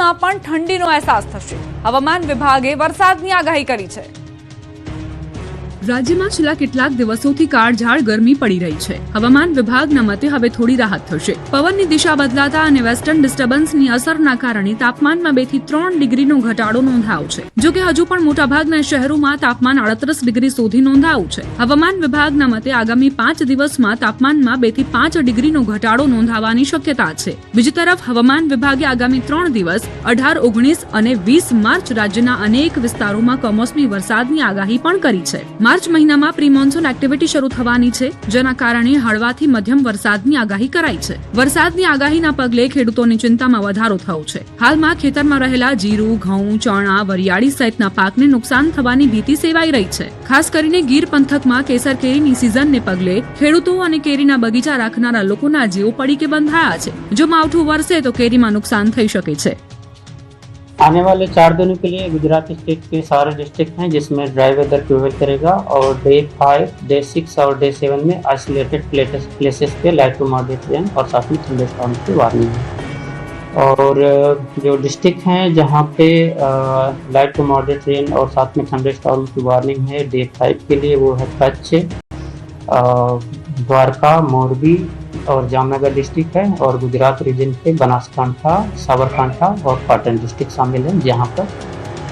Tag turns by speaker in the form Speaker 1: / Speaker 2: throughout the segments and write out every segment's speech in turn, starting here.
Speaker 1: શહેરમાં પણ ઠંડીનો અહેસાસ થશે। હવામાન વિભાગે વરસાદની આગાહી કરી છે।
Speaker 2: રાજ્યમાં છેલ્લા કેટલાક દિવસોથી કાળઝાળ ગરમી પડી રહી છે। હવામાન વિભાગના મતે હવે થોડી રાહત થશે। પવનની દિશા બદલાતા અને વેસ્ટર્ન ડિસ્ટર્બન્સની અસરના કારણે તાપમાનમાં 2 થી 3 ડિગ્રીનો ઘટાડો નોંધાયો છે। જો કે હજુ પણ મોટાભાગના શહેરોમાં તાપમાન 38 ડિગ્રી સુધી નોંધાયું છે। હવામાન વિભાગના મતે આગામી 5 દિવસમાં તાપમાનમાં 2 થી 5 ડિગ્રીનો ઘટાડો નોંધાવાની શક્યતા છે। બીજી તરફ હવામાન વિભાગે આગામી 3 દિવસ 18, 19 અને 20 માર્ચ રાજ્યના અનેક વિસ્તારોમાં કમોસમી વરસાદની આગાહી પણ કરી છે। માર્ચ મહિનામાં પ્રી મોન્સૂન એક્ટિવિટી શરૂ થવાની છે, જેના કારણે હળવાથી મધ્યમ વરસાદની આગાહી કરાઈ છે। વરસાદની આગાહીના પગલે ખેડૂતોની ચિંતામાં વધારો થયો છે। હાલમાં ખેતરમાં રહેલા જીરું, ઘઉં, ચણા, વરિયાળી સહિતના પાકને નુકસાન થવાની ભીતિ સેવાઈ રહી છે। ખાસ કરીને ગીર પંથકમાં કેસર કેરીની સિઝનને પગલે ખેડૂતો અને કેરીના બગીચા રાખનારા લોકોના જીવ પડીકે બંધાયા છે। જો માવઠું વરસે તો કેરીમાં નુકસાન થઈ શકે છે।
Speaker 3: आने वाले 4 दिनों के लिए गुजरात स्टेट के सारे डिस्ट्रिक्ट हैं जिसमें ड्राई वेदर प्रिवेल करेगा और डे 5, डे 6 और डे 7 में आइसोलेटेड प्लेसेस पे लाइट टू मॉडरेट रेन और साथ में थंडरस्टॉर्म की वार्निंग है। और जो डिस्ट्रिक्ट हैं जहाँ पे लाइट टू मॉडरेट रेन और साथ में थंडरस्टॉर्म की वार्निंग है डे 5 के लिए वो है कच्छ, द्वारका, मोरबी और जामनगर डिस्ट्रिक्ट है। और गुजरात रीजन के बनासकांठा, साबरकांठा और पाटन डिस्ट्रिक्ट शामिल हैं जहाँ पर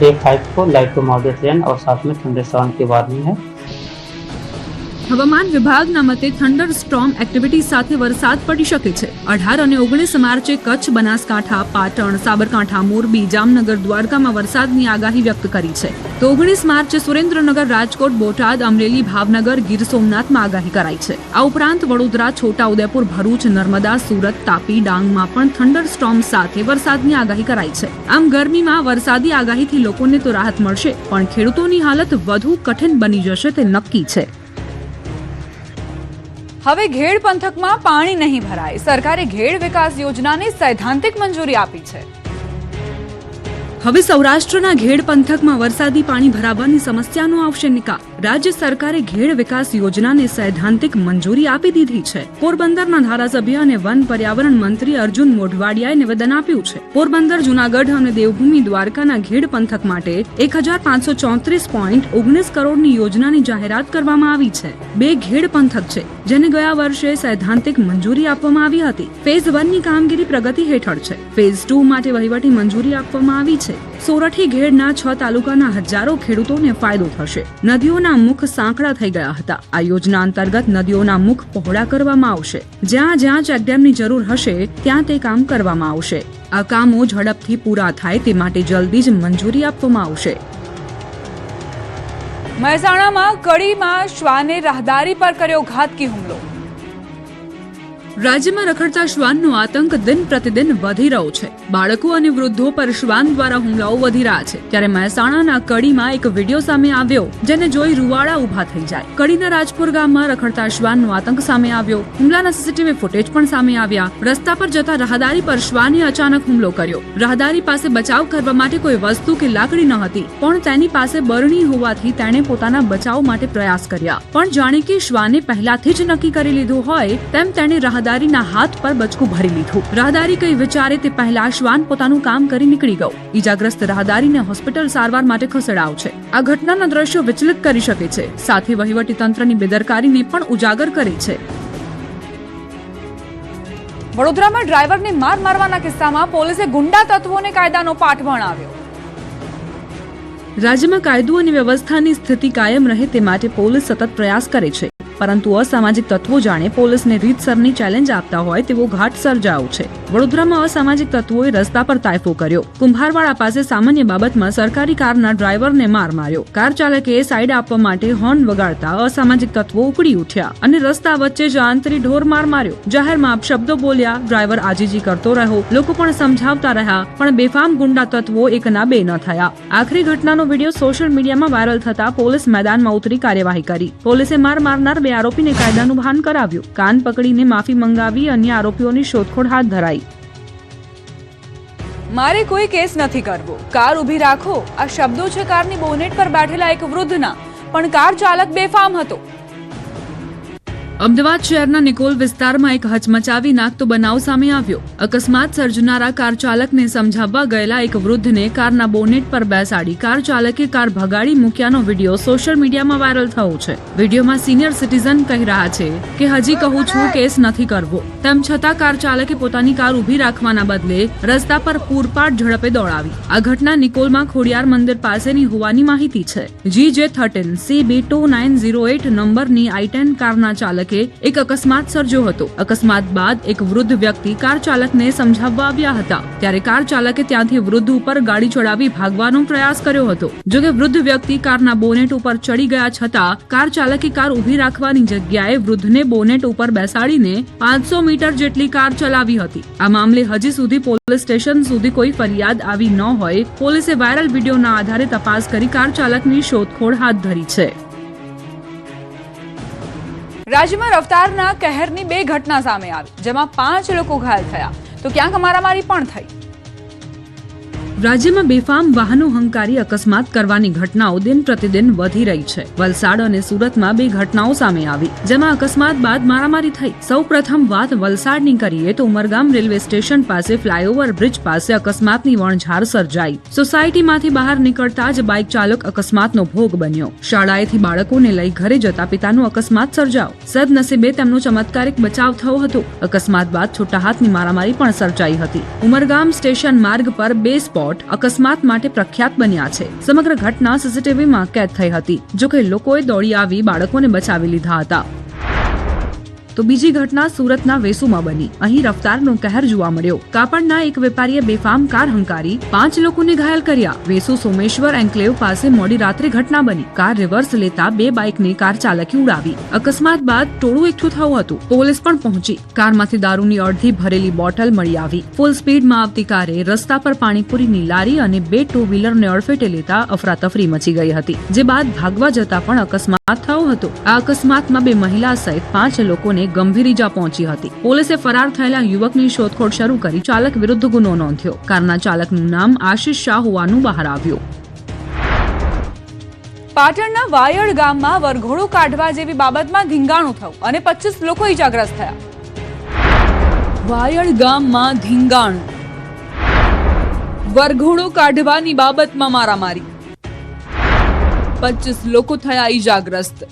Speaker 3: डे 5 को लाइट टू मॉडरेट रेन और साथ में थंडरस्टॉर्म की वार्निंग है।
Speaker 2: હવામાન વિભાગના મતે થંડર સ્ટોર્મ એક્ટિવિટી સાથે વરસાદ પડી શકે છે। 18 અને 19 માર્ચે કચ્છ, બનાસકાંઠા, પાટણ, સાબરકાંઠા, મોરબી, જામનગર, દ્વારકામાં વરસાદની આગાહી વ્યક્ત કરી છે। તો 19 માર્ચે સુરેન્દ્રનગર, રાજકોટ, બોટાદ, અમરેલી, ભાવનગર, ગીર સોમનાથમાં આગાહી કરાઈ છે। આ ઉપરાંત વડોદરા, છોટાઉદેપુર, ભરૂચ, નર્મદા, સુરત, તાપી, ડાંગમાં પણ થંડર સ્ટોર્મ સાથે વરસાદની આગાહી કરાઈ છે। આમ ગરમીમાં વરસાદી આગાહીથી લોકોને તો રાહત મળશે, પણ ખેડૂતોની હાલત વધુ કઠિન બની જશે તે નક્કી છે।
Speaker 1: હવે ઘેડ પંથકમાં પાણી નહીં ભરાય। સરકારે ઘેડ વિકાસ યોજનાને સૈદ્ધાંતિક મંજૂરી આપી છે।
Speaker 2: હવે સૌરાષ્ટ્રના ઘેડ પંથકમાં વરસાદી પાણી ભરાવાની સમસ્યાનો આવશે નિકાલ। રાજ્ય સરકારે ઘેડ વિકાસ યોજનાને સૈદ્ધાંતિક મંજૂરી આપી દીધી છે। પોરબંદરના ધારાસભ્ય અને વન પર્યાવરણ મંત્રી અર્જુન મોઢવાડિયાએ નિવેદન આપ્યું છે। પોરબંદર, જૂનાગઢ અને દેવભૂમિ દ્વારકાના ઘેડ પંથક માટે 1534.19 કરોડની યોજનાની જાહેરાત કરવામાં આવી છે। 2 ઘેડ પંથક છે જેને ગયા વર્ષે સૈદ્ધાંતિક મંજૂરી આપવામાં આવી હતી। ફેઝ 1 ની કામગીરી પ્રગતિ હેઠળ છે। ફેઝ 2 માટે વહીવટી મંજૂરી આપવામાં આવી છે। સોરઠી ઘેડના 6 તાલુકાના હજારો ખેડૂતોને ફાયદો થશે। નદીઓના મુખ સાંકડા થઈ ગયા હતા। આ યોજના અંતર્ગત નદીઓના મુખ પહોળા કરવામાં આવશે। જ્યાં જ્યાં ચેકડેમની જરૂર હશે ત્યાં તે કામ કરવામાં આવશે। આ કામો ઝડપથી પૂરા થાય તે માટે જલ્દી જ મંજૂરી આપવામાં આવશે।
Speaker 1: મહેસાણામાં કડીમાં શ્વાને રાહદારી પર કર્યો ઘાતકી હુમલો।
Speaker 2: રાજ્યમાં રખડતા શ્વાનનો આતંક દિન પ્રતિદિન વધી રહ્યો છે। બાળકો અને વૃદ્ધો પર શ્વાન દ્વારા હુમલાઓ વધી રહ્યા છે। ત્યારે મહેસાણાના કડીમાં એક વિડીયો સામે આવ્યો જેને જોઈ રૂવાડા ઉભા થઈ જાય। કડીના રાજપુર ગામમાં રખડતા શ્વાનનો આતંક સામે આવ્યો। હુમલાના સીસીટીવી ફૂટેજ પણ સામે આવ્યા। રસ્તા પર જતા રાહદારી પર શ્વાને અચાનક હુમલો કર્યો। રાહદારી પાસે બચાવ કરવા માટે કોઈ વસ્તુ કે લાકડી ન હતી, પણ તેની પાસે બરણી હોવાથી તેણે પોતાના બચાવ માટે પ્રયાસ કર્યા। પણ જાણે કે શ્વાને પહેલાથી જ નક્કી કરી લીધું હોય તેમ તેણે રાહદારીના હાથ પર બચકું ભરી લીધું। રાહદારી કઈ વિચારે તે પહેલા શ્વાન પોતાનું કામ કરી નીકળી ગયો। ઈજાગ્રસ્ત રાહદારીને હોસ્પિટલ સારવાર માટે ખસેડાયો છે। આ ઘટનાના દ્રશ્યો વિચલિત કરી શકે છે, સાથે વહીવટી તંત્રની બેદરકારીને પણ ઉજાગર કરી છે।
Speaker 1: વડોદરામાં ડ્રાઈવરને માર મારવાના કિસ્સામાં પોલીસે ગુંડા તત્વોને કાયદાનો પાઠ ભણાવ્યો।
Speaker 2: રાજ્યમાં કાયદો અને વ્યવસ્થાની સ્થિતિ કાયમ રહે તે માટે પોલીસ સતત પ્રયાસ કરે છે, પરંતુ અસામાજિક તત્વો જાણે પોલીસને રીતસરની ચેલેન્જ આપતા હોય તેવો ઘાટ સર્જાયો છે। વડોદરામાં અસામાજિક તત્વોએ રસ્તા પર તાયફો કર્યો। કુંભારવાડા પાસે સામાન્ય બાબતમાં સરકારી કારના ડ્રાઈવરને માર માર્યો। કાર ચાલકે સાઈડ આપવા માટે હોર્ન વગાડતા અસામાજિક તત્વો ઉપડી ઉઠ્યા અને રસ્તા વચ્ચે જ આંતરી ઢોર માર માર્યો। જાહેરમાં અપશબ્દો બોલ્યા। ડ્રાઈવર આજીજી કરતો રહ્યો। લોકો પણ સમજાવતા રહ્યા, પણ બેફામ ગુંડા તત્વો એકના બે ન થયા। આખરી ઘટનાનો વિડીયો સોશિયલ મીડિયામાં વાયરલ થતા પોલીસ મેદાનમાં ઉતરી કાર્યવાહી કરી। પોલીસે માર મારનાર 2 આરોપીને કાયદાનું ભાન કરાવ્યું। કાન પકડીને માફી મંગાવી અન્ય આરોપીઓની શોધખોળ હાથ ધરાઈ।
Speaker 1: મારે કોઈ કેસ નથી કરવો, કાર ઊભી રાખો, આ શબ્દો છે કારની બોનેટ પર બેઠેલા એક વૃદ્ધના, પણ કાર ચાલક બેફામ હતો।
Speaker 2: અમદાવાદ શહેરના નિકોલ વિસ્તારમાં એક હચમચાવી નાખતો બનાવ સામે આવ્યો. અકસ્માત સર્જનારા કાર ચાલકને સમજાવવા ગયેલા એક વૃદ્ધને કારના બોનેટ પર બેસાડી કાર ચાલકે કાર ભગાડી મૂક્યાનો વિડીયો સોશિયલ મીડિયામાં વાયરલ થયો છે. વિડીયોમાં સિનિયર સિટીઝન કહી રહ્યા છે કે હજી કહું છું કેસ નથી કરવો, તેમ છતાં કાર ચાલકે પોતાની કાર ઊભી રાખવાના બદલે રસ્તા પર પૂરપાટ ઝડપે દોડાવી. આ ઘટના નિકોલમાં ખોડિયાર મંદિર પાસેની હોવાની માહિતી છે. GJ13 CB2908 નંબરની i10 કારના ચાલકે એક અકસ્માત સર્જ્યો હતો. અકસ્માત બાદ એક વૃદ્ધ વ્યક્તિ કાર ચાલકને સમજાવવા આવ્યા હતા, ત્યારે કાર ચાલકે ત્યાંથી વૃદ્ધ ઉપર ગાડી ચડાવી ભાગવાનો પ્રયાસ કર્યો હતો. જોકે વૃદ્ધ વ્યક્તિ કારના બોનેટ ઉપર ચડી ગયા છતાં કાર ચાલકે કાર ઊભી રાખવાની જગ્યાએ વૃદ્ધને બોનેટ ઉપર બેસાડીને 500 મીટર જેટલી કાર ચલાવી હતી. આ મામલે હજી સુધી પોલીસ સ્ટેશન સુધી કોઈ ફરિયાદ આવી ન હોય. પોલીસે વાયરલ વિડીયોના આધારે તપાસ કરી કાર ચાલકની શોધખોળ હાથ ધરી છે.
Speaker 1: રાજ્યમાં રફતારના કહેરની 2 ઘટના સામે આવી, જેમાં 5 લોકો ઘાયલ થયા તો ક્યાંક મારામારી પણ થઈ.
Speaker 2: રાજ્યમાં બેફામ વાહનો હંકારી અકસ્માત કરવાની ઘટનાઓ દિન પ્રતિદિન વધી રહી છે. વલસાડ અને સુરતમાં 2 ઘટનાઓ સામે આવી, જેમાં અકસ્માત બાદ મારામારી થઈ. સૌપ્રથમ વાત વલસાડની કરીએ તો ઉમરગામ રેલવે સ્ટેશન પાસે ફ્લાયઓવર બ્રિજ પાસે અકસ્માતની વણઝાર સર્જાઈ. સોસાયટીમાંથી બહાર નીકળતા જ બાઇક ચાલક અકસ્માતનો ભોગ બન્યો. શાળાએથી બાળકોને લઈ ઘરે જતા પિતાનો અકસ્માત સર્જાયો. સદનસીબે તેમનો ચમત્કારિક બચાવ થયો હતો. અકસ્માત બાદ છોટા હાથની મારામારી પણ સર્જાઈ હતી. ઉમરગામ સ્ટેશન માર્ગ પર 2 સ્પોટ અકસ્માત માટે પ્રખ્યાત બન્યા છે. સમગ્ર ઘટના સીસીટીવીમાં કેદ થઈ હતી. જોકે લોકોએ દોડી આવી બાળકોને બચાવી લીધા હતા. તો બીજી ઘટના સુરતના વેસુમાં બની. અહીં રફતારનો કહેર જોવા મળ્યો. કાપડના એક વેપારીએ બેફામ કાર હંકારી 5 લોકોને ઘાયલ કર્યા. વેસુ સોમેશ્વર એન્કલેવ પાસે મોડી રાત્રે ઘટના બની. કાર રિવર્સ લેતા 2 બાઇકને કાર ચાલકે ઉડાવી. અકસ્માત બાદ ટોળું એકઠું થયું હતું. પોલીસ પણ પહોંચી. કારમાંથી દારૂની અડધી ભરેલી બોટલ મળી આવી. ફૂલ સ્પીડમાં આવતી કારે રસ્તા પર પાણીપુરીની લારી અને 2 ટુ વ્હીલરને અડફેટે લેતા અફરાતફરી મચી ગઈ હતી. જે બાદ ભાગવા જતા પણ અકસ્માત થયો હતો. આ અકસ્માતમાં 2 મહિલા સહિત 5 લોકોને ગંભીર ઈજા પહોંચી હતી. પોલીસે ફરાર થયેલા યુવકની શોધખોળ શરૂ કરી ચાલક વિરુદ્ધ ગુનો નોંધ્યો. કારના ચાલકનું નામ આશિષ શાહ હોવાનું બહાર આવ્યું.
Speaker 1: પાટણના વાયડ ગામમાં વરઘોડો કાઢવા જેવી બાબતમાં ધીંગાણું થયું અને 25 લોકો ઈજાગ્રસ્ત થયા. વાયડ ગામમાં ધીંગાણું, વરઘોડો કાઢવાની બાબતમાં મારામારી, 25 લોકો થયા ઈજાગ્રસ્ત.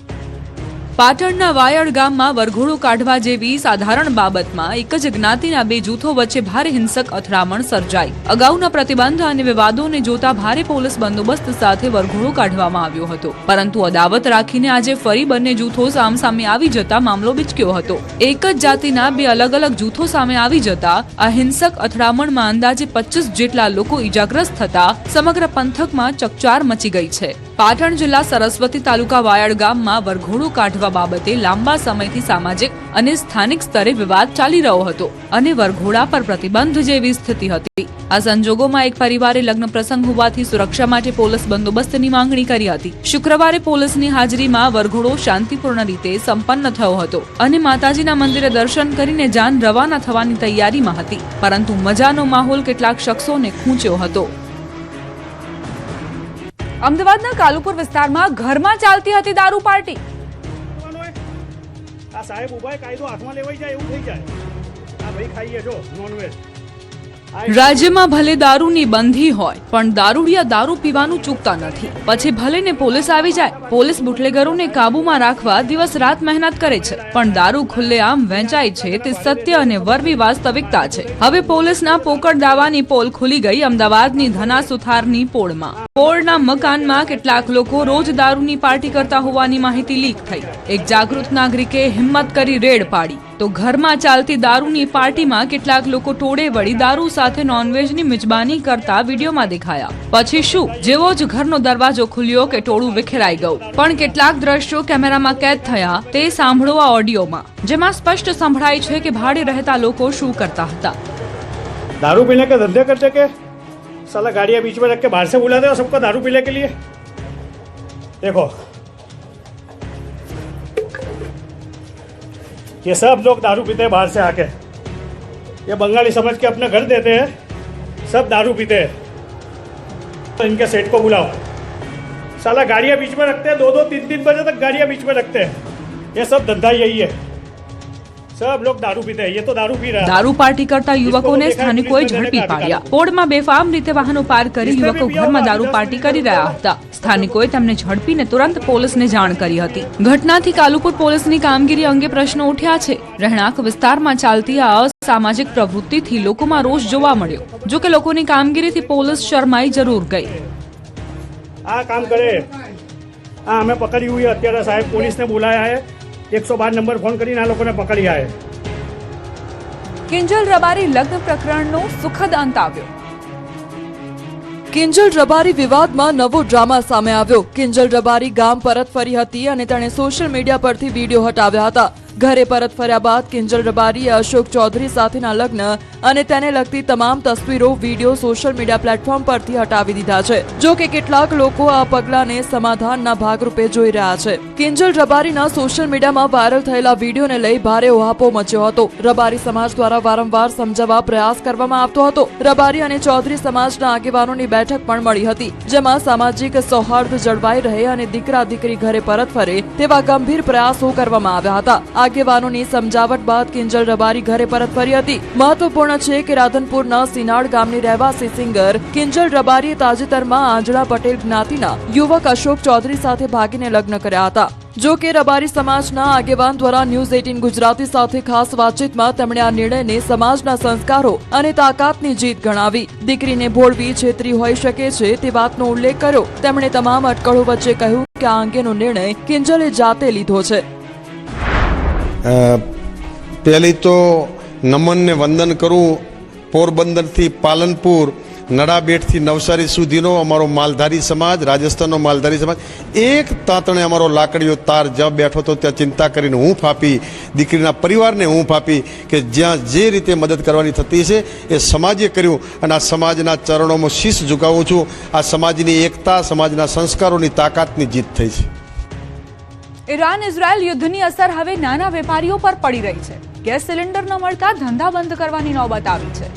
Speaker 1: પાટણના વાયડ ગામમાં વરઘોડો કાઢવા જેવી સાધારણ બાબતમાં એક જ જ્ઞાતિના 2 જૂથો વચ્ચે ભારે હિંસક અથડામણ સર્જાઈ. અગાઉના પ્રતિબંધ અને વિવાદોને જોતા ભારે પોલીસ બંદોબસ્ત સાથે વરઘોડો કાઢવામાં આવ્યો હતો, પરંતુ અદાવત રાખીને આજે ફરી બંને જૂથો સામસામે આવી જતા મામલો બિચક્યો હતો. એક જ જાતિના 2 અલગ અલગ જૂથો સામે આવી જતા આ હિંસક અથડામણમાં અંદાજે 25 જેટલા લોકો ઈજાગ્રસ્ત થતા સમગ્ર પંથકમાં ચકચાર મચી ગઈ છે. પાટણ જિલ્લા સરસ્વતી તાલુકા વાયડ ગામમાં વરઘોડો કાઢવા બાબતે લાંબા સમયથી સામાજિક અને સ્થાનિક સ્તરે વિવાદ ચાલી રહ્યો હતો અને વરઘોડા પર પ્રતિબંધ જેવી સ્થિતિ હતી. આ સંજોગોમાં એક પરિવારે લગ્ન પ્રસંગ હોવાથી સુરક્ષા માટે પોલીસ બંદોબસ્તની માંગણી કરી હતી. શુક્રવારે પોલીસની હાજરીમાં વરઘોડો શાંતિપૂર્ણ રીતે સંપન્ન થયો હતો અને માતાજીના મંદિરે દર્શન કરીને જાન રવાના થવાની તૈયારીમાં હતી, પરંતુ મજાનો માહોલ કેટલાક શખ્સોને ખૂંચ્યો હતો. અમદાવાદના કાલુપુર વિસ્તારમાં ઘરમાં ચાલતી હતી દારૂ પાર્ટી.
Speaker 4: આ સાહેબ ઉભા કાયદો હાથમાં લેવાઈ જાય એવું થઈ જાય. આ ભાઈ ખાઈએ છો નોનવેજ.
Speaker 1: રાજ્યમાં ભલે દારૂની બંધી હોય પણ દારૂડિયા દારૂ પીવાનું ચૂકતા નથી. પછી ભલે ને પોલીસ આવી જાય. પોલીસ બુટલેગરોને કાબૂમાં રાખવા દિવસ રાત મહેનત કરે છે, પણ દારૂ ખુલ્લેઆમ વહેંચાય છે તે સત્ય અને વરવી વાસ્તવિકતા છે. હવે પોલીસના પોકળ દાવાની પોલ ખુલી ગઈ અમદાવાદની ધના સુથારની પોળમાં. પોળના મકાનમાં કેટલાક લોકો રોજ દારૂની પાર્ટી કરતા હોવાની માહિતી લીક થઈ. એક જાગૃત નાગરિકે હિંમત કરી રેડ પાડી તો ઘરમાં ચાલતી દારૂની પાર્ટીમાં કેટલાક લોકો ટોળે વળી દારૂ સાથે નોનવેજની મિજબાની કરતા વિડીયોમાં દેખાયા. પછી શું, જેવો જ ઘરનો દરવાજો ખુલ્યો કે ટોળું વિખેરાઈ ગયું. પણ કેટલાક દ્રશ્યો કેમેરામાં કેદ થયા તે સાંભળો આ ઓડિયોમાં, જેમાં સ્પષ્ટ સંભળાય છે કે ભાડે રહેતા લોકો શું કરતા હતા.
Speaker 4: दारू पीने के धंधे करते के साला गाड़ियाँ बीच में रख के बाहर से बुलाते हो सबको दारू पीने के लिए. देखो ये सब लोग दारू पीते हैं बाहर से आके. ये बंगाली समझ के अपने घर देते हैं, सब दारू पीते हैं. तो इनके सेठ को बुलाओ. साला गाड़ियाँ बीच में रखते हैं, 2-2, 3-3 बजे तक गाड़ियाँ बीच में रखते हैं. ये सब धंधा यही है. सब लोग दारू पीते हैं, ये तो दारू पी रहा है।
Speaker 1: દારૂ પાર્ટી કરતા યુવકોને સ્થાનિકોએ ઝડપી પાડ્યા. પોળમાં બેફામ રીતે વાહનો પાર કરી યુવકો ઘરમાં દારૂ પાર્ટી કરી રહ્યા હતા. સ્થાનિકોએ તેમને ઝડપીને તુરંત પોલીસને જાણ કરી હતી. ઘટનાથી કાલુપુર પોલીસની કામગીરી અંગે પ્રશ્નો ઉઠ્યા છે. રહેણાંક વિસ્તારમાં ચાલતી આ અસામાજિક પ્રવૃત્તિથી લોકોમાં રોષ જોવા મળ્યો. જો કે લોકોની કામગીરીથી પોલીસ શરમાઈ જરૂર ગઈ.
Speaker 4: આ કામ કરે આ અમે પકડી हुई है। અત્યારે સાહેબ પોલીસને બોલાયા है, 112 નંબર ફોન કરીને આ લોકોને પકડી આયા है।
Speaker 1: કિંજલ રબારી લગ્ન પ્રકરણનો સુખદ અંત આવ્યો. કિંજલ રબારી વિવાદમાં નવો ડ્રામા સામે આવ્યો. કિંજલ રબારી ગામ પરત ફરી હતી અને તેણે સોશિયલ મીડિયા પરથી વિડીયો હટાવ્યા હતા. ઘરે પરત ફર્યા બાદ કિંજલ રબારીએ અશોક ચૌધરી સાથેના લગ્ન અને તેને લગતી તમામ તસવીરો વિડીયો સોશિયલ મીડિયા પ્લેટફોર્મ પરથી હટાવી દીધા છે. જો કે કેટલાક લોકો આ પગલાને સમાધાનના ભાગરૂપે જોઈ રહ્યા છે. કિંજલ રબારીના સોશિયલ મીડિયામાં વાયરલ થયેલા વિડીયોને લઈ ભારે ઓહાપો મચ્યો હતો. રબારી સમાજ દ્વારા વારંવાર સમજાવવા પ્રયાસ કરવામાં આવતો હતો. રબારી અને ચૌધરી સમાજના આગેવાનોની બેઠક પણ મળી હતી, જેમાં સામાજિક સૌહાર્દ જળવાઈ રહે અને દીકરા દીકરી ઘરે પરત ફરે તેવા ગંભીર પ્રયાસો કરવામાં આવ્યા હતા. આગેવાનોની સમજાવટ બાદ કિંજલ રબારી ઘરે પરત ફરી હતી. મહત્વપૂર્ણ છે કે રાધનપુરના સિનાડ ગામની રહેવાસી સિંગર કિંજલ રબારીએ તાજેતરમાં આંજણા પટેલ જ્ઞાતિના યુવક અશોક ચૌધરી સાથે ભાગીને લગ્ન કર્યા હતા. જો કે રબારી સમાજના આગેવાન દ્વારા ન્યૂઝ 18 ગુજરાતી સાથે ખાસ વાતચીતમાં તેમણે આ નિર્ણયને સમાજના સંસ્કારો અને તાકાતની જીત ગણાવી. દીકરીને ભોળવી છેતરી હોઈ શકે છે તે વાતનો ઉલ્લેખ કર્યો. તેમણે તમામ અટકળો વચ્ચે કહ્યું કે આ અંગેનો નિર્ણય કિંજલે જાતે લીધો છે.
Speaker 5: પહેલી તો નમનને વંદન કરું. પોરબંદરથી પાલનપુર, નડાબેટથી નવસારી સુધીનો અમારો માલધારી સમાજ, રાજસ્થાનનો માલધારી સમાજ એક તાતણે અમારો લાકડીઓ તાર જ્યાં બેઠો હતો ત્યાં ચિંતા કરીને હૂંફ આપી, દીકરીના પરિવારને હૂંફ આપી કે જ્યાં જે રીતે મદદ કરવાની થતી છે એ સમાજે કર્યું. અને આ સમાજના ચરણોમાં શીશ ઝુકાવું છું. આ સમાજની એકતા, સમાજના સંસ્કારોની તાકાતની જીત થઈ છે.
Speaker 1: ઈરાન ઇઝરાયલ યુદ્ધની અસર હવે નાના વેપારીઓ પર પડી રહી છે. ગેસ સિલિન્ડર ન મળતા ધંધા બંધ કરવાની નોબત આવી છે.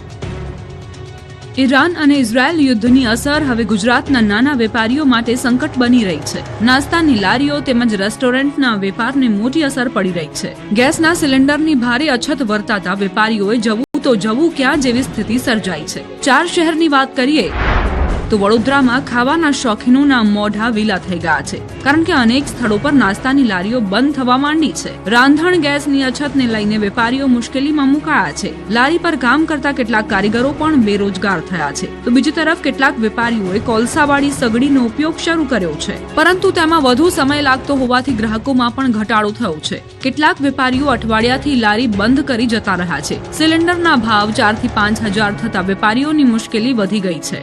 Speaker 2: ઈરાન અને ઇઝરાયલ યુદ્ધની અસર હવે ગુજરાતના નાના વેપારીઓ માટે સંકટ બની રહી છે. નાસ્તાની લારીઓ તેમજ રેસ્ટોરન્ટના વેપારને મોટી અસર પડી રહી છે. ગેસના સિલિન્ડરની ભારે અછત વર્તાતા વેપારીઓએ જવું તો જવું ક્યાં જેવી સ્થિતિ સર્જાઈ છે. 4 શહેરની વાત કરીએ તો વડોદરામાં ખાવાના શોખીનોના મોઢા વિલા થઈ ગયા છે, કારણ કે અનેક સ્થળો પર નાસ્તાની લારીઓ બંધ થવા માંડી છે. રાંધણ ગેસની અછતને લઈને વેપારીઓ મુશ્કેલીમાં મુકાયા છે. લારી પર કામ કરતા કેટલાક કારીગરો પણ બેરોજગાર થયા છે, તો બીજી તરફ કેટલાક વેપારીઓએ કોલસાવાળી સગડીનો ઉપયોગ શરૂ કર્યો છે, પરંતુ તેમાં વધુ સમય લાગતો હોવાથી ગ્રાહકોમાં પણ ઘટાડો થયો છે. કેટલાક વેપારીઓ અઠવાડિયાથી લારી બંધ કરી જતા રહ્યા છે. સિલિન્ડરના ભાવ 4 થી 5 હજાર થતા વેપારીઓની મુશ્કેલી વધી ગઈ છે.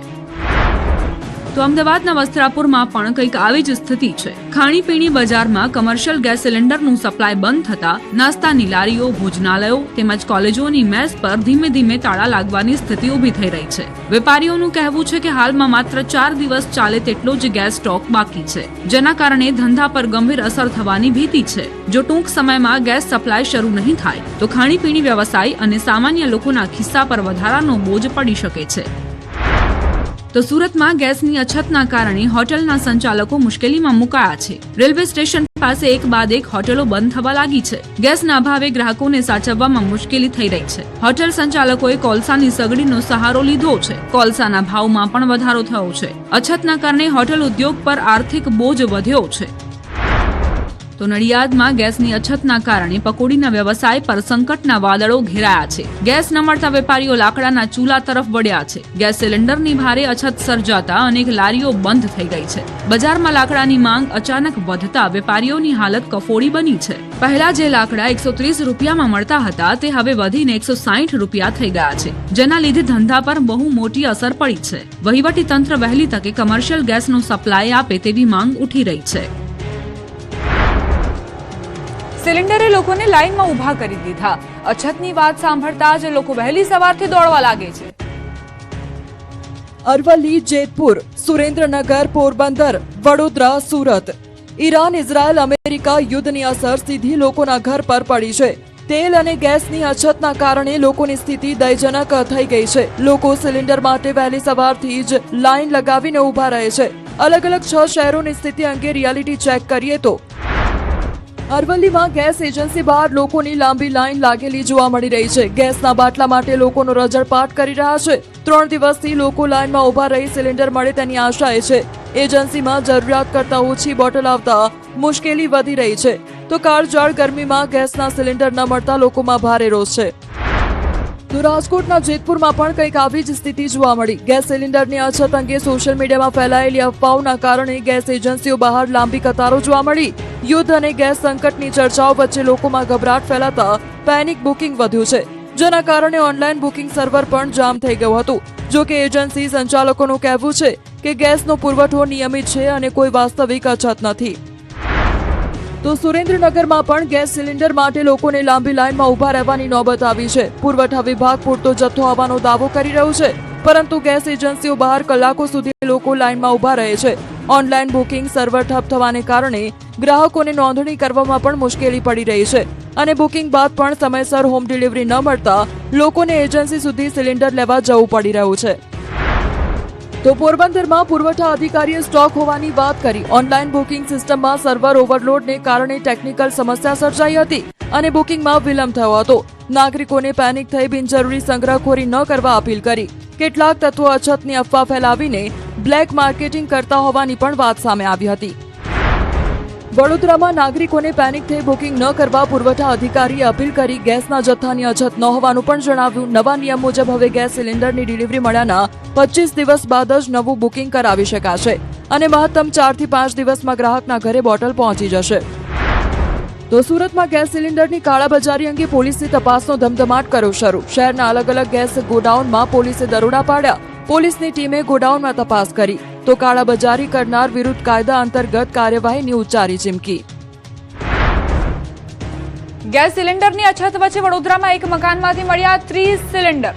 Speaker 2: તો અમદાવાદના વસ્ત્રાપુરમાં પણ કંઈક આવી જ સ્થિતિ છે. ખાણીપીણી બજારમાં કમર્શિયલ ગેસ સિલિન્ડરનું સપ્લાય બંધ થતા નાસ્તાની લારીઓ, ભોજનાલયો તેમજ કોલેજોની મેસ પર ધીમે ધીમે તાળા લાગવાની સ્થિતિ ઊભી થઈ રહી છે. વેપારીઓનું કહેવું છે કે હાલમાં માત્ર 4 દિવસ ચાલે તેટલો જ ગેસ સ્ટોક બાકી છે, જેના કારણે ધંધા પર ગંભીર અસર થવાની ભીતિ છે. જો ટૂંક સમયમાં ગેસ સપ્લાય શરૂ નહીં થાય તો ખાણીપીણી વ્યવસાય અને સામાન્ય લોકોના ખિસ્સા પર વધારાનો બોજ પડી શકે છે. તો સુરતમાં ગેસની અછતના કારણે હોટેલના સંચાલકો મુશ્કેલીમાં મુકાયા છે. રેલવે સ્ટેશન પાસે એક બાદ એક હોટેલો બંધ થવા લાગી છે. ગેસના અભાવે ગ્રાહકોને સાચવવામાં મુશ્કેલી થઈ રહી છે. હોટેલ સંચાલકોએ કોલસાની સગડીનો સહારો લીધો છે. કોલસાના ભાવમાં પણ વધારો થયો છે. અછતના કારણે હોટેલ ઉદ્યોગ પર આર્થિક બોજ વધ્યો છે. તો નડિયાદમાં ગેસની અછતના કારણે પકોડીના વ્યવસાય પર સંકટના વાદળો ઘેરાયા છે. ગેસ ન મળતા વેપારીઓ લાકડાના ચૂલા તરફ વળ્યા છે. ગેસ સિલિન્ડરની ભારે અછત સર્જાતા અનેક લારીઓ બંધ થઈ ગઈ છે. બજારમાં લાકડાની માંગ અચાનક વધતા વેપારીઓની હાલત કફોડી બની છે. પહેલા જે લાકડા 130 રૂપિયામાં મળતા હતા તે હવે વધીને 160 રૂપિયા થઈ ગયા છે, જેના લીધે ધંધા પર બહુ મોટી અસર પડી છે. વહીવટી તંત્ર વહેલી તકે કમર્શિયલ ગેસનો સપ્લાય આપે તેવી માંગ ઉઠી રહી છે.
Speaker 1: સિલિન્ડરે લોકોને લાઈનમાં ઊભા કરી દીધા. અછતની વાત સાંભળતા જ લોકો વહેલી સવારથી દોડવા લાગે છે. Aravalli, Jetpur, Surendranagar, Porbandar, Vadodara, Surat. Iran, Israel, America યુદ્ધની અસર સીધી લોકોના ઘર પર પડી છે. તેલ અને ગેસની અછતના કારણે લોકોની સ્થિતિ દયજનક થઈ ગઈ છે. લોકો સિલિન્ડર માટે વહેલી સવારથી જ લાઈન લગાવીને ઊભા રહે છે. અલગ અલગ 6 શહેરોની સ્થિતિ અંગે રિયાલિટી ચેક કરીએ તો
Speaker 6: અરવલ્લીમાં ગેસ એજન્સી બહાર લોકોની લાંબી લાઈન લાગેલી જોવા મળી રહી છે. ગેસના બાટલા માટે લોકોનો રજળપાટ કરી રહ્યા છે. 3 દિવસથી લોકો લાઈનમાં ઊભા રહી સિલિન્ડર મળે તેની આશાએ છે. એજન્સીમાં જરૂરિયાત કરતાં ઓછી બોટલ આવતા મુશ્કેલી વધી રહી છે. તો કાળઝાળ ગરમીમાં ગેસના સિલિન્ડર ન મળતા લોકોમાં ભારે રોષ છે. તો રાજકોટના જેતપુરમાં પણ કંઈક આવી જ સ્થિતિ જોવા મળી. ગેસ સિલિન્ડરની અછત અંગે સોશિયલ મીડિયામાં ફેલાયેલી અફવાઓના કારણે ગેસ એજન્સીઓ બહાર લાંબી કતારો જોવા મળી. યુદ્ધ અને ગેસ સંકટની ચર્ચાઓ વચ્ચે લોકોમાં ગભરાટ ફેલાતા પેનિક બુકિંગ વધ્યું છે, જેના કારણે ઓનલાઈન બુકિંગ સર્વર પણ જામ થઈ ગયું હતું. જો કે એજન્સી સંચાલકોનું કહેવું છે કે ગેસનો પુરવઠો નિયમિત છે અને કોઈ વાસ્તવિક અછત નથી. તો સુરેન્દ્રનગરમાં પણ ગેસ સિલિન્ડર માટે લોકોને લાંબી લાઈનમાં ઊભા રહેવાની નોબત આવી છે. પુરવઠા વિભાગ પૂરતો જથ્થો આવવાનો દાવો કરી રહ્યું છે, પરંતુ ગેસ એજન્સીઓ બહાર કલાકો સુધી લોકો લાઈનમાં ઊભા રહે છે. ઓનલાઈન બુકિંગ સર્વર ઠપ થવાને કારણે ગ્રાહકોને નોંધણી કરવામાં પણ મુશ્કેલી પડી રહી છે અને બુકિંગ બાદ પણ સમયસર હોમ ડિલિવરી ન મળતા લોકોને એજન્સી સુધી સિલિન્ડર લેવા જવું પડી રહ્યું છે. તો પોરબંદરમાં પુરવઠા અધિકારીએ સ્ટોક હોવાની વાત કરી. ઓનલાઈન બુકિંગ સિસ્ટમમાં સર્વર ઓવરલોડને કારણે ટેકનિકલ સમસ્યા સર્જાઈ હતી અને બુકિંગમાં વિલંબ થયો હતો. નાગરિકોને પેનિક થઈ બિનજરૂરી સંગ્રહખોરી ન કરવા અપીલ કરી. કેટલાક તત્વો અછતની અફવા ફેલાવીને બ્લેક માર્કેટિંગ કરતા હોવાની પણ વાત સામે આવી હતી. વડોદરામાં નાગરિકોને પેનિક થઈ બુકિંગ ન કરવા પુરવઠા અધિકારીએ અપીલ કરી. ગેસના જથ્થાની અછત ન હોવાનું પણ જણાવ્યું. નવા નિયમ મુજબ હવે ગેસ સિલિન્ડરની ડિલિવરી મળ્યાના 25 દિવસ બાદ જ નવું બુકિંગ કરાવી શકાશે અને મહત્તમ 4 થી 5 દિવસમાં ગ્રાહકના ઘરે બોટલ પહોંચી જશે. તો સુરતમાં ગેસ સિલિન્ડરની કાળાબજારી અંગે પોલીસે તપાસનો ધમધમાટ કર્યો શરૂ. શહેરના અલગ અલગ ગેસ ગોડાઉનમાં પોલીસે દરોડા પાડ્યા. પોલીસની ટીમે ગોડાઉનમાં તપાસ કરી તો કાળાબજારી કરનાર વિરુદ્ધ કાયદા અંતર્ગત કાર્યવાહીની ઉચ્ચારી ચીમકી.
Speaker 1: ગેસ સિલિન્ડરની અછત વચ્ચે વડોદરામાં એક મકાનમાંથી મળ્યા 30 સિલિન્ડર.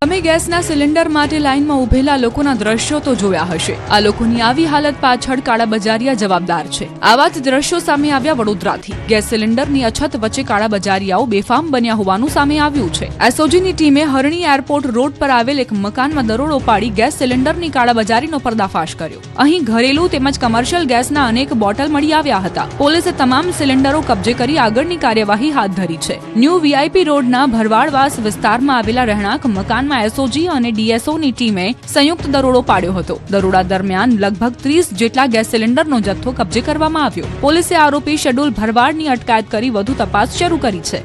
Speaker 1: તમે ગેસના સિલિન્ડર માટે લાઈનમાં ઉભેલા લોકોના દ્રશ્યો તો જોયા હશે. આ લોકોની આવી હાલત પાછળ કાળાબજારિયા જવાબદાર છે. આવા જ દ્રશ્યો સામે આવ્યા વડોદરાથી. ગેસ સિલિન્ડરની અછત વચ્ચે કાળાબજારિયાઓ બેફામ બન્યા હોવાનું સામે આવ્યું છે. એસઓજીની ટીમે હરણી એરપોર્ટ રોડ પર આવેલ એક મકાનમાં દરોડો પાડી ગેસ સિલિન્ડરની કાળાબજારીનો પર્દાફાશ કર્યો. અહીં ઘરેલું તેમજ કમર્શિયલ ગેસના અનેક બોટલ મળી આવ્યા હતા. પોલીસે તમામ સિલિન્ડરો કબજે કરી આગળની કાર્યવાહી હાથ ધરી છે. ન્યૂ વીઆઈપી રોડના ભરવાડવાસ વિસ્તારમાં આવેલા રહેણાંક મકાનમાં એસઓજી અને ડીએસઓની ટીમે સંયુક્ત દરોડો પાડ્યો હતો. દરોડા દરમિયાન લગભગ 30 જેટલા ગેસ સિલિન્ડરનો જથ્થો કબજે કરવામાં આવ્યો. પોલીસે આરોપી શેડ્યુલ ભરવાડની અટકાયત કરી વધુ તપાસ શરૂ કરી છે.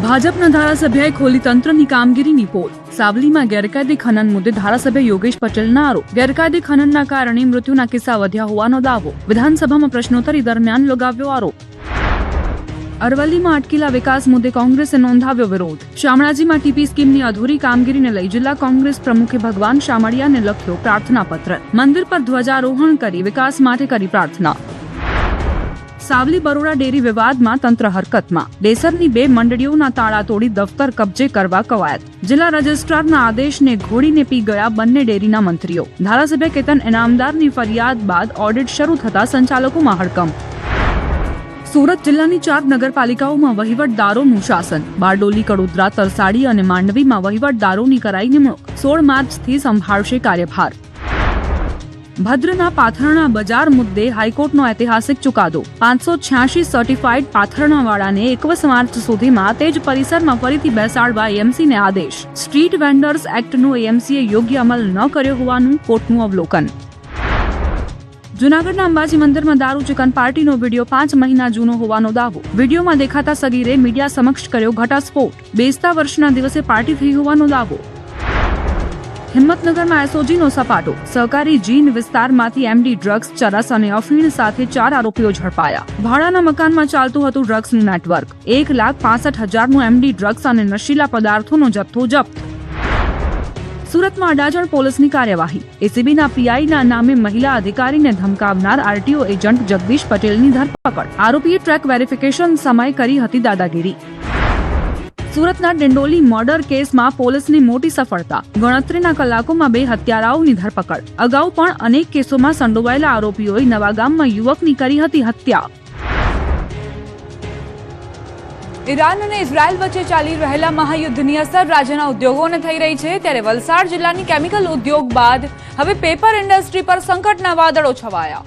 Speaker 2: ભાજપના ધારાસભ્યએ ખોલી તંત્રની કામગીરીની પોલ. સાવલીમાં ગેરકાયદે ખનન મુદ્દે ધારાસભ્ય યોગેશ પટેલના આરોપ. ગેરકાયદે ખનનના કારણે મૃત્યુના કિસ્સા વધ્યા હોવાનો દાવો. વિધાનસભામાં પ્રશ્નોત્તરી દરમિયાન લગાવ્યો આરોપ. અરવલ્લીમાં અટકેલા વિકાસ મુદ્દે કોંગ્રેસે નોંધાવ્યો વિરોધ. શામળાજીમાં ટીપી સ્કીમની અધૂરી કામગીરીને લઈ જિલ્લા કોંગ્રેસ પ્રમુખે ભગવાન શામળિયાને લખ્યો પ્રાર્થનાપત્ર. મંદિર પર ધ્વજારોહણ કરી વિકાસ માટે કરી પ્રાર્થના. સાવલી બરોડા ડેરી વિવાદમાં તંત્ર હરકતમાં. ડેસરની 2 મંડળીઓના તાળા તોડી દફતર કબજે કરવા કવાયત. જિલ્લા રજિસ્ટ્રારના આદેશને ઘોડીને પી ગયા બંને ડેરીના મંત્રીઓ. ધારાસભ્ય કેતન ઇનામદારની ફરિયાદ બાદ ઓડિટ શરૂ થતા સંચાલકોમાં હડકંપ. સુરત જિલ્લાની 4 નગરપાલિકાઓમાં વહીવટદારોનું શાસન. બારડોલી, કડોદરા, તરસાડી અને માંડવીમાં વહીવટદારોની કરાઈ નિમણૂક. 16 માર્ચથી સંભાળશે કાર્યભાર. ભદ્રના પાથરણા બજાર મુદ્દે હાઈકોર્ટનો ઐતિહાસિક ચુકાદો. 586 સર્ટિફાઈડ પાથરણાવાળાને 21 માર્ચ સુધીમાં તે જ પરિસરમાં ફરીથી બેસાડવા એએમસીને આદેશ. સ્ટ્રીટ વેન્ડર્સ એક્ટનો એએમસીએ યોગ્ય અમલ ન કર્યો હોવાનું કોર્ટનું અવલોકન. જૂનાગઢના અંબાજી મંદિરમાં દારૂ ચિકન પાર્ટીનો વિડીયો 5 મહિના જૂનો હોવાનો દાવો. વિડીયોમાં દેખાતા સગીરે મીડિયા સમક્ષ કર્યો ઘટસ્ફોટ. બેસતા વર્ષના દિવસે પાર્ટી થઈ હોવાનો દાવો. હિંમતનગરમાં એસઓજીનો સપાટો. સહકારી જીન વિસ્તારમાંથી એમડી ડ્રગ્સ, ચરસ અને અફીણ સાથે 4 આરોપીઓ ઝડપાયા. ભાડાના મકાનમાં ચાલતું હતું ડ્રગ્સનું નેટવર્ક. 1,65,000નું એમડી ડ્રગ્સ અને નશીલા પદાર્થોનો જથ્થો જપ્ત. સુરતમાં અડાજણ પોલીસની કાર્યવાહી. એસીબીના પીઆઈના નામે મહિલા અધિકારીને ધમકાવનાર આરટીઓ એજન્ટ જગદીશ પટેલની ધરપકડ. આરોપીએ ટ્રેક વેરિફિકેશન સમયે કરી હતી દાદાગીરી. સુરતના ડિંડોલી મર્ડર કેસમાં પોલીસની મોટી સફળતા. ગણતરીના કલાકોમાં 2 હત્યારાઓની ધરપકડ. અગાઉ પણ અનેક કેસોમાં સંડોવાયેલા આરોપીઓએ નવાગામમાં યુવકની કરી હતી હત્યા.
Speaker 1: ઈરાન અને ઇઝરાયલ વચ્ચે ચાલી રહેલા મહાયુદ્ધની અસર રાજ્યના ઉદ્યોગોને થઈ રહી છે. ત્યારે વલસાડ જિલ્લાની કેમિકલ ઉદ્યોગ બાદ હવે પેપર ઇન્ડસ્ટ્રી પર સંકટના વાદળો છવાયા.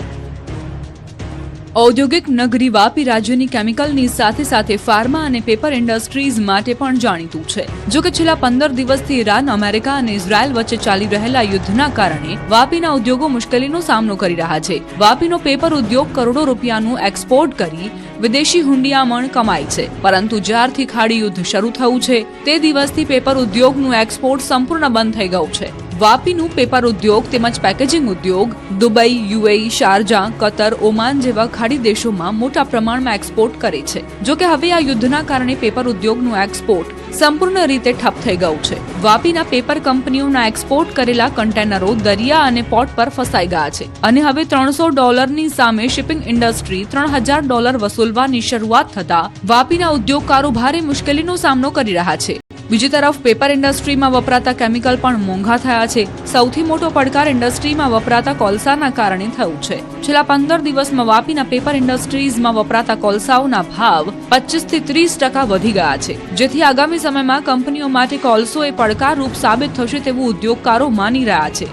Speaker 1: ઔદ્યોગિક નગરી વાપી રાજ્યની કેમિકલની સાથે સાથે ફાર્મા અને પેપર ઇન્ડસ્ટ્રીઝ માટે પણ જાણીતું છે. જો કે છેલ્લા 15 દિવસથી ઈરાન, અમેરિકા અને ઇઝરાયલ વચ્ચે ચાલી રહેલા યુદ્ધના કારણે વાપીના ઉદ્યોગો મુશ્કેલીનો સામનો કરી રહ્યા છે. વાપીનો પેપર ઉદ્યોગ કરોડો રૂપિયાનું એક્સપોર્ટ કરી વિદેશી હુંડિયામણ કમાય છે, પરંતુ જ્યારથી ખાડી યુદ્ધ શરૂ થયું છે તે દિવસથી પેપર ઉદ્યોગનું એક્સપોર્ટ સંપૂર્ણ બંધ થઈ ગયું છે. વાપીનું પેપર ઉદ્યોગ તેમજ પેકેજિંગ ઉદ્યોગ દુબઈ, યુએઈ, શારજા, કતર, ઓમાન જેવા ખાડી દેશોમાં મોટા પ્રમાણમાં એક્સપોર્ટ કરે છે. જો કે હવે આ યુદ્ધના કારણે પેપર ઉદ્યોગનું એક્સપોર્ટ સંપૂર્ણ રીતે ઠપ થઈ ગયું છે. વાપીના પેપર કંપનીઓના એક્સપોર્ટ કરેલા કન્ટેનરો દરિયા અને પોર્ટ પર ફસાઈ ગયા છે અને હવે $300 સામે શિપિંગ ઇન્ડસ્ટ્રી $3000 વસૂલવાની શરૂઆત થતા વાપીના ઉદ્યોગકારો ભારે મુશ્કેલીનો સામનો કરી રહ્યા છે. બીજી તરફ પેપર ઇન્ડસ્ટ્રીમાં વપરાતા કેમિકલ પણ મોંઘા થયા છે. સૌથી મોટો પડકાર ઇન્ડસ્ટ્રીમાં વપરાતા કોલસાના કારણે થયું છે. છેલ્લા 15 દિવસમાં વાપીના પેપર ઇન્ડસ્ટ્રીઝમાં વપરાતા કોલસાઓના ભાવ 25 થી 30% વધી ગયા છે, જેથી આગામી સમયમાં કંપનીઓ માટે કોલસો એ પડકારરૂપ સાબિત થશે તેવું ઉદ્યોગકારો માની રહ્યા છે.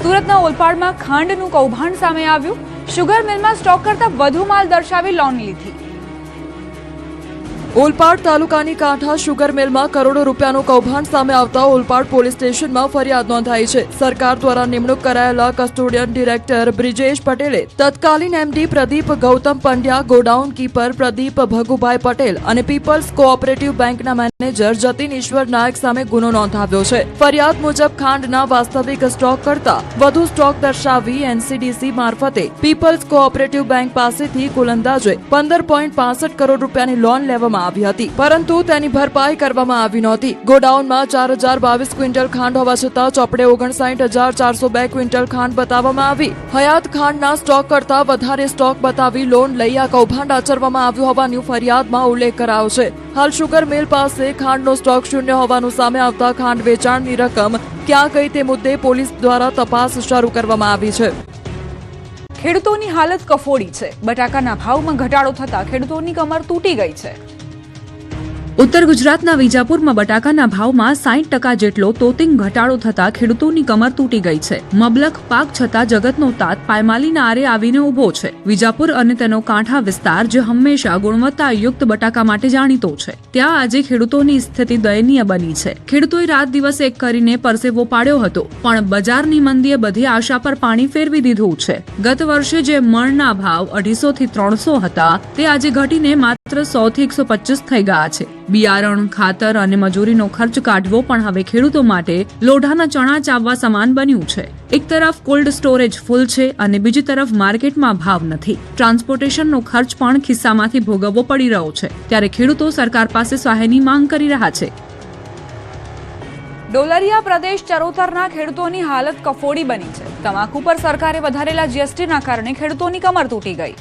Speaker 7: સુરતના ઓલપાડમાં ખાંડનું કૌભાંડ સામે આવ્યું. શુગર મિલમાં સ્ટોક કરતા વધુ માલ દર્શાવી લોન લીધી.
Speaker 6: ઓલપાડ તાલુકાની કાંઠા શુગર મિલમાં કરોડો રૂપિયાનું કૌભાંડ સામે આવતા ઓલપાડ પોલીસ સ્ટેશનમાં ફરિયાદ નોંધાઈ છે. સરકાર દ્વારા નિમણૂક કરાયેલા કસ્ટોડિયન ડિરેક્ટર બ્રિજેશ પટેલે તત્કાલીન MD Pradeep Gautam Pandya, godown keeper Pradeep Bhagubhai Patel અને પીપલ્સ કોઓપરેટિવ બેંકના મેનેજર જતીન ઈશ્વર નાયક સામે ગુનો નોંધાવ્યો છે. ફરિયાદ મુજબ ખાંડના વાસ્તવિક સ્ટોક કરતા વધુ સ્ટોક દર્શાવી એનસીડીસી મારફતે પીપલ્સ કોઓપરેટિવ બેંક પાસેથી કુલ અંદાજે 15.65 કરોડ રૂપિયાની લોન લેવામાં આવી હતી, પરંતુ તેની ભરપાઈ કરવામાં આવી નહોતી. ગોડાઉનમાં 4022 ક્વિન્ટલ ખાંડ હોવા છતાં ચોપડે 59402 ક્વિન્ટલ ખાંડ બતાવવામાં આવી. હયાત ખાંડના સ્ટોક કરતા વધારે સ્ટોક બતાવી લોન લઈ આ કૌભાંડ આચરવામાં આવ્યું હોવાની ફરિયાદમાં ઉલ્લેખ કરાયો છે. હાલ શુગર મિલ પાસે ખાંડનો સ્ટોક શૂન્ય હોવાનું સામે આવતા ખાંડ વેચાણની રકમ ક્યાં ગઈ તે મુદ્દે પોલીસ દ્વારા તપાસ શરૂ કરવામાં આવી છે.
Speaker 7: ખેડૂતોની હાલત કફોડી છે. બટાકાના ભાવમાં ઘટાડો થતા ખેડૂતોની કમર તૂટી ગઈ છે.
Speaker 2: ઉત્તર ગુજરાતના વિજાપુરમાં બટાકાના ભાવમાં 60% જેટલો તોતિંગ ઘટાડો થતા ખેડૂતોની કમર તૂટી ગઈ છે. મબલખ પાક છતાં જગતનો તાત પાયમાલીના આરે આવીને ઉભો છે. વિજાપુર અને તેનો કાંઠા વિસ્તાર જે હંમેશા ગુણવત્તાયુક્ત બટાકા માટે જાણીતો છે, ત્યાં આજે ખેડૂતોની સ્થિતિ દયનીય બની છે. ખેડૂતોએ રાત દિવસ એક કરીને પરસેવો પાડ્યો હતો, પણ બજારની મંદીએ બધી આશા પર પાણી ફેરવી દીધું છે. ગત વર્ષે જે મણના ભાવ 250 થી 300 હતા તે આજે ઘટીને માત્ર 100 થી 125 થઈ ગયા છે. બિયારણ, ખાતર અને મજૂરીનો ખર્ચ કાઢવો પણ હવે ખેડૂતો માટે લોઢાના ચણા ચાવવા સમાન બન્યું છે. એક તરફ કોલ્ડ સ્ટોરેજ ફૂલ છે અને બીજી તરફ માર્કેટમાં ભાવ નથી. ટ્રાન્સપોર્ટેશનનો ખર્ચ પણ ખિસ્સામાંથી ભોગવવો પડી રહ્યો છે. ત્યારે ખેડૂતો સરકાર પાસે સહાયની માંગ કરી રહ્યા છે.
Speaker 7: ડોલરિયા પ્રદેશ ચરોતરના ખેડૂતોની હાલત કફોડી બની છે. તમાકુ પર સરકારે વધારેલા જીએસટીના કારણે ખેડૂતોની કમર તૂટી ગઈ.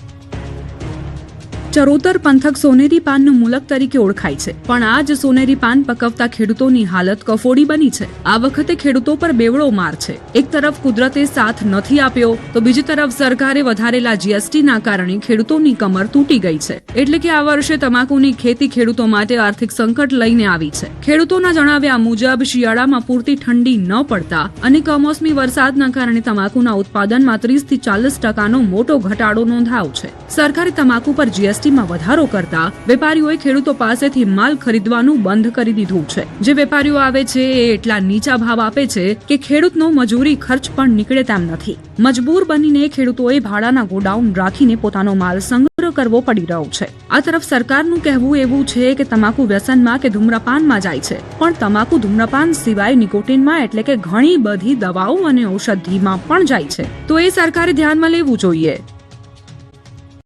Speaker 2: ચરોતર પંથક સોનેરી પાનનું મુલક તરીકે ઓળખાય છે, પણ આ જ સોનેરી પાન પકવતા ખેડૂતોની હાલત કફોડી બની છે. આ વખતે ખેડૂતો પર બેવડો માર છે. એક તરફ કુદરતે સાથ નથી આપ્યો, તો બીજી તરફ સરકારે વધારેલા જીએસટીના કારણે ખેડૂતોની કમર તૂટી ગઈ છે. એટલે કે આ વર્ષે તમાકુની ખેતી ખેડૂતો માટે આર્થિક સંકટ લઈને આવી છે. ખેડૂતોના જણાવ્યા મુજબ શિયાળામાં પૂરતી ઠંડી ન પડતા અને કમોસમી વરસાદના કારણે તમાકુના ઉત્પાદનમાં 30 થી 40% મોટો ઘટાડો નોંધાયો છે. સરકારે તમાકુ પર જીએસટી માં વધારો કરતા વેપારીઓએ ખેડૂતો પાસેથી માલ ખરીદવાનું બંધ કરી દીધું છે. જે વેપારીઓ આવે છે એ એટલા નીચા ભાવ આપે છે કે ખેડૂતનો મજૂરી ખર્ચ પણ નીકળે તેમ નથી. મજબૂર બનીને ખેડૂતોએ ભાડાના ગોડાઉન રાખીને પોતાનો માલ સંગ્રહ કરવો પડી રહ્યો છે. આ તરફ સરકારનું કહેવું એવું છે કે તમાકુ વ્યસનમાં કે ધૂમ્રપાનમાં જાય છે, પણ તમાકુ ધૂમ્રપાન સિવાય નિકોટિનમાં એટલે કે ઘણી બધી દવાઓ અને ઔષધિમાં પણ જાય છે. તો એ સરકારે ધ્યાનમાં લેવું જોઈએ.